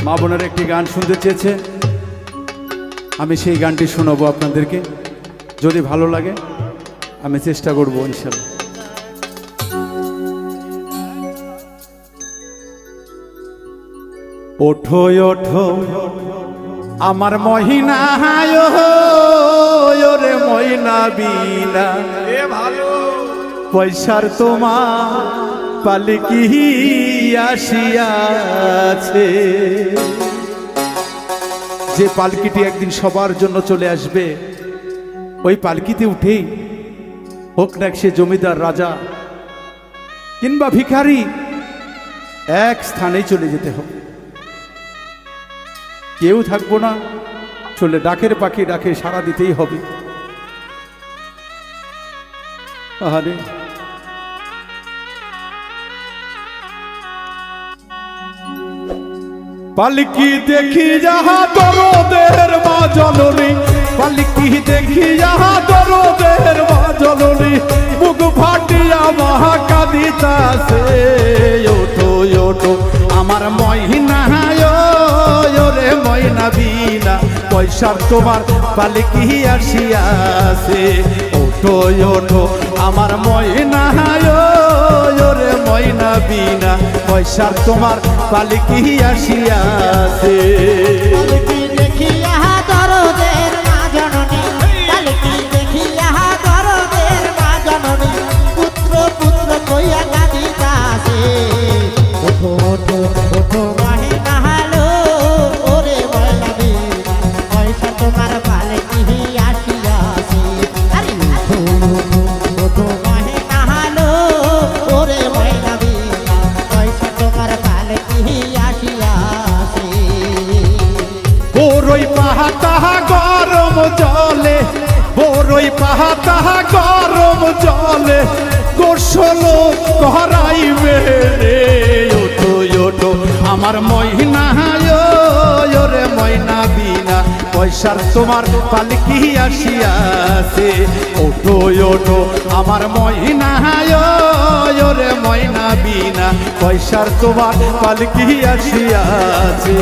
মা বোনের একটি গান শুনতে চেয়েছে, আমি সেই গানটি শোনাবো আপনাদেরকে। যদি ভালো লাগে আমি চেষ্টা করবো ইনশাল্লাহ। ওঠো ওঠো আমার মহিনা রে ময়না বিনা পয়সার তোমার পালকি আসিয়াছে। যে পালকিটি একদিন সবার জন্য চলে আসবে, ওই পালকিতে উঠেই হোক না সে জমিদার, রাজা কিংবা ভিখারি, এক স্থানেই চলে যেতে হবে। কেউ থাকবো না, চলে ডাকের পাখি ডাকে সাড়া দিতেই হবে। আরে পালকি দেখি যাহা দরদের মা জননী, পালকি দেখি যাহা দরদের মা জননী, বুক ফাটিয়া মহা কাঁদিতাছে। ওঠো ওঠো আমার মহিনা রে ময়না বিনা পয়সার তোমার পালকি আসিয়াছে। ওঠো ওঠো আমার ময়না রে ময়না বিনা পয়সার তোমার পালকি আসিয়াছে। পালকি দেখিয়া দরদের মা জননী, পালকি দেখিয়া দরদের মা জননী, পুত্র পুত্র কইয়া কাঁদিতাছে। ওঠো ওঠো ওঠো মহিনা হালো ওরে ময়না বিনা পয়সা তোমার পালকি আসিয়াছে। আরে ওঠো ওঠো ওঠো মহিনা হালো ওরে ময়না বিনা পয়সা তোমার পালকি আসিয়াছে। বড়ই পাহাতা গরম জলে, বড়ই পাহাতা গরম জলে, গোসল করাইবে রে। ওঠো ওঠো আমার মহিনা রে ময়না বিনা পয়সার তোমার পালকি আসিয়াছে। ওঠো ওঠো আমার মহিনা রে ময়না বিনা পয়সার তোমার পালকি আসিয়াছে।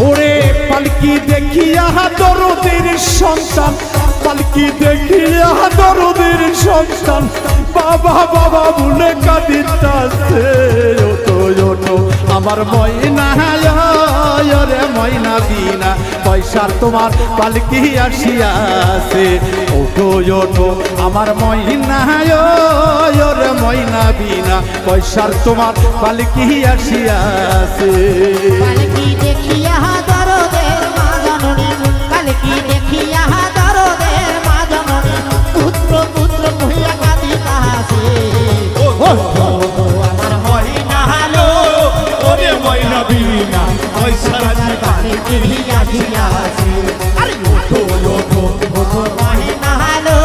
ওরে পালকি দেখিয়া দরদের সন্তান, পালকি দেখিয়া দরদের সন্তান, বাবা বাবা বলে কাঁদিতাছে। ওঠো ওঠো আমার ময়না রে ময়না বিনা পয়সার তোমার পালকি আসিয়াছে। ওঠো ওঠো আমার ময়না রে ময়না বিনা পয়সার তোমার পালকি আসিয়াছে। পালকি দেখিয়া দরদের মা জননী, পালকি দেখিয়া দরদের মা জননী, পুত্র পুত্র কইয়া কাঁদিতাছে। ওঠো ওঠো আমার মহিনা হালো ওরে ময়না বিনা পয়সার পালকি আসিয়াছে। আরে ওঠো ওঠো ওঠো মহিনা হালো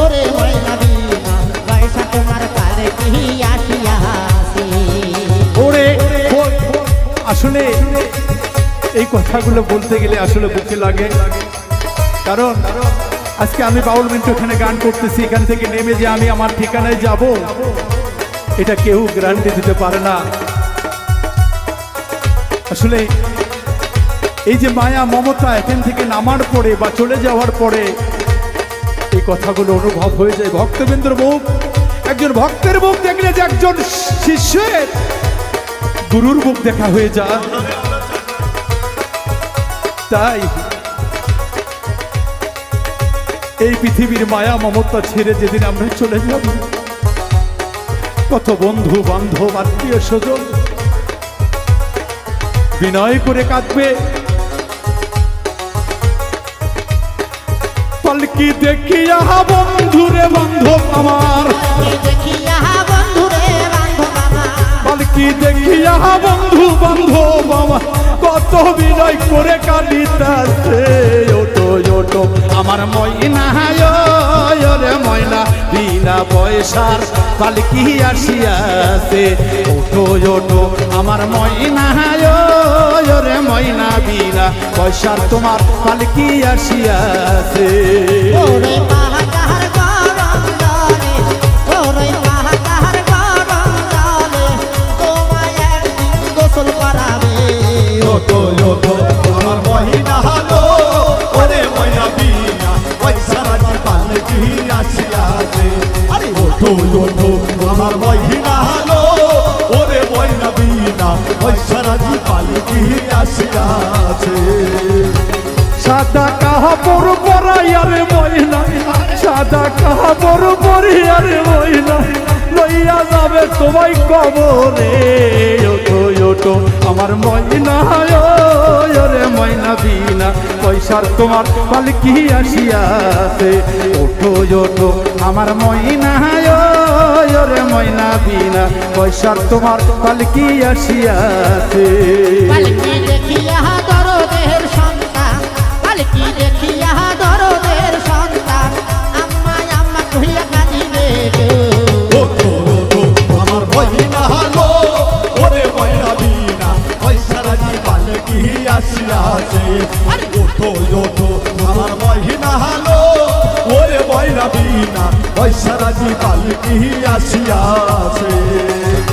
ওরে ময়না বিনা পয়সা তোমার পালকি আসিয়াছে। ওরে আসলে এই কথাগুলো বলতে গেলে আসলে বুকে লাগে, কারণ আজকে আমি বাউল মিন্টু এখানে গান করতেছি, এখান থেকে নেমে যে আমি আমার ঠিকানায় যাব এটা কেউ গ্যারান্টি দিতে পারে না। আসলে এই যে মায়া মমতা এখান থেকে নামার পরে বা চলে যাওয়ার পরে এই কথাগুলো অনুভব হয়ে যায়। ভক্তবৃন্দর মুখ, একজন ভক্তের মুখ দেখলে যে একজন শিষ্যের গুরুর মুখ দেখা হয়ে যায়। তাই এই পৃথিবীর মায়া মমতা ছেড়ে যেদিন আমরা চলে যাব, কত বন্ধু বান্ধব আত্মীয় স্বজন বিনয় করে কাঁদবে। পালকি দেখিয়া বন্ধুরে বান্ধব আমার, দেখিয়া বন্ধুরে বান্ধব আমার, পালকি পালকি দেখিয়া বন্ধু বান্ধব আমার কত বিনয় করে কাঁদিতাছে। ওটো ওটো আমার ময়না রে ময়না বিনা পয়সার পালকি আসিয়াছে। ওটো ওটো আমার ময়না রে ময়না বিনা পয়সার তোমার পালকি আসিয়াছে। ওরে মাহাকার গরম জলে, ওরে মাহাকার গরম জলে, তোমায় একদিন গোসল করাবে। ওটো ওটো আমার মহিনা হলো ওরে ময়না বিনা পয়সা রাজি পালকি আসিয়াছে। আরে ওটো ওটো আমার মহিনা হলো ওরে ময়না বিনা পয়সা রাজি পালকি আসিয়াছে। সাদা কাপড় পরাইয়ারে ময়না, সাদা কাপড় পরিয়ারে ময়না লইয়া যাবে তোমায় কবরে। ওটো ওটো আমার ময়না রে ময়না বিনা পয়সার তোমার পালকি আসিয়াছে। ওটো ওটো আমার ময়না রে ময়না বিনা পয়সার তোমার পালকি আসিয়াছে। পালকি দেখিয়া দরদের সন্তান, পালকি দেখিয়া দরদের সন্তান, আম্মা আম্মা কহিয়া কাঁদিবে গো। ওটো ওটো আমার মহিনা হলো ওরে ময়না বিনা পয়সা রাজি পালকি আসিয়াছে। আরে ওটো ওটো আমার মহিনা হলো ওরে ময়না বিনা পয়সা রাজি পালকি আসিয়াছে।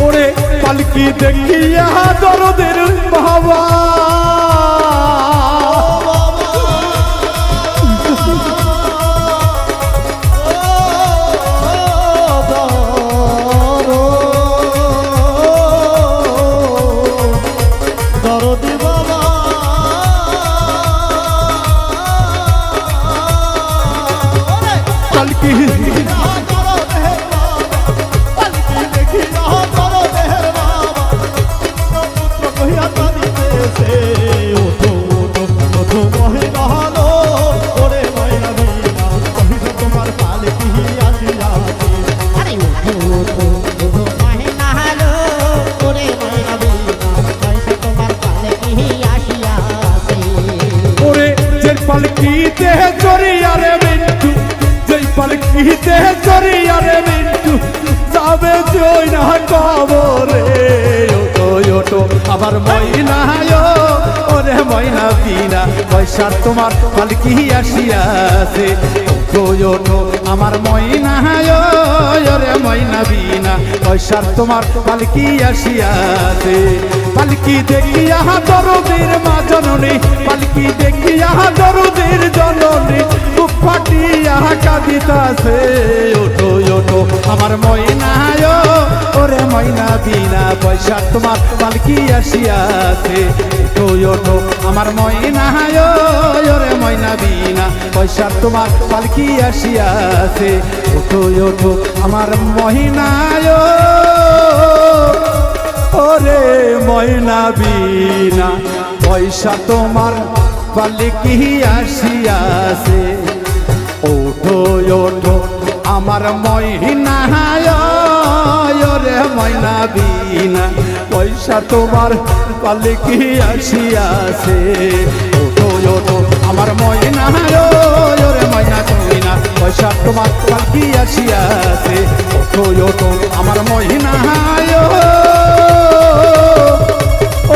ওরে পালকি দেখিয়া দরদের বাবা দরদি বাবা পালকি আরে ওঠো ওঠো ওঠো মহিনা হলো ওরে ময়না বিনা পয়সা তোমার পালকি আসিয়াছে। ওরে যে পালকিতে চড়িয়ারে মিন্টু, যে পালকিতে চড়িয়ারে মিন্টু যাবে জয় না কবরে। ওটো ওটো আমার ময়না ওরে ময়না বিনা পয়সার তোমার পালকি আসিয়াছে। ওটো ওটো আমার ময়না রে ময়না বিনা পয়সার তোমার পালকি আসিয়াছে। পালকি দেখিয়া দরদের মা জননী, পালকি দেখিয়া দরদের জননী বুক ফাটিয়া কাঁদিতাছে। ওটো ওটো আমার ময়না ওরে ময়না বিনা পয়সার তোমার পালকি আসিয়াছে। ওটো ওটো আমার ময়না ওরে ময়না বিনা পয়সার তোমার পালকি আসিয়াছে। ওটো ওটো আমার ময়না ওরে ময়না বিনা পয়সা তোমার পালকি আসিয়াছে। ওঠো ওঠো আমার ময়না রে ময়না বিনা পয়সা তোমার পালকি আসিয়াছে। ওঠো ওঠো আমার ময়না রে ময়না বিনা পয়সা তোমার পালকি আসিয়াছে। ওঠো ওঠো আমার ময়না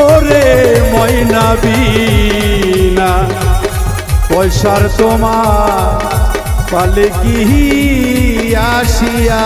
ওরে ময়না বিনা পয়সার তোমার পালকি আসিয়া